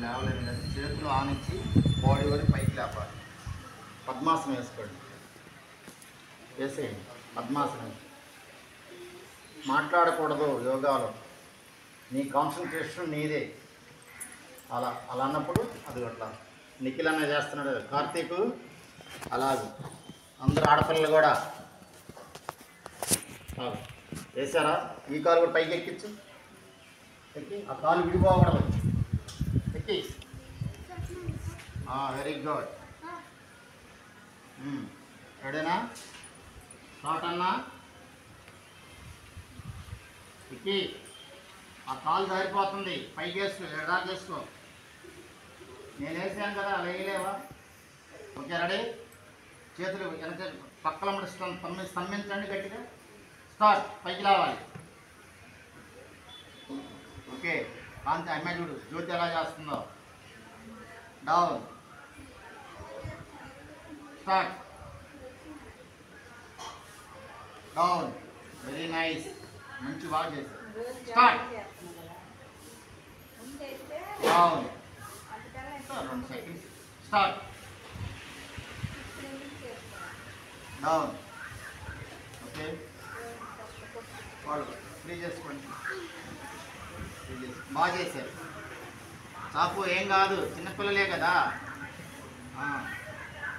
లేవలేను కదా, చేతులు ఆనించి బాడీ వరకు పైకి లేపాలి. పద్మాసనం వేసుకోండి, వేసేయండి. పద్మాసనం మాట్లాడకూడదు యోగాలో, నీ కాన్సన్ట్రేషన్ నీదే. అలా అలా అన్నప్పుడు అది అట్లా నిఖిల్ అన్న చేస్తున్నాడు, కార్తీక్ అలాగే అందరు ఆడపిల్లలు కూడా వేసారా? ఈ కాలు కూడా పైకి ఎక్కించు, ఎక్కి ఆ కాలు విడిపోకూడదు, ఎక్కి. Very good. రెడీనా? స్టార్ట్ అన్నా. ఎక్కి ఆ కాలు జారిపోతుంది, పైకి వేసుకో, ఎడా చేసుకో. నేను వేసాను కదా, అలా వేయలేవా? Okay, ready? చేతులు వెనక పక్కల స్తంభించండి గట్టిగా. స్టార్ట్. పైకి రావాలి. ఓకే, కాంతి అమ్మాయి చూడు, జ్యోతి ఎలా చేస్తుందో. Down. Start. Down. Very nice, మంచి బాగా చేశారు. Start. Down. 2 seconds. Start. Down. Okay, వాళ్ళు ఫ్రీ చేసుకోండి. బాగా చేశారు. చాపు ఏం కాదు, చిన్నపిల్లలే కదా,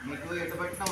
మీకు ఎటు పెట్టినా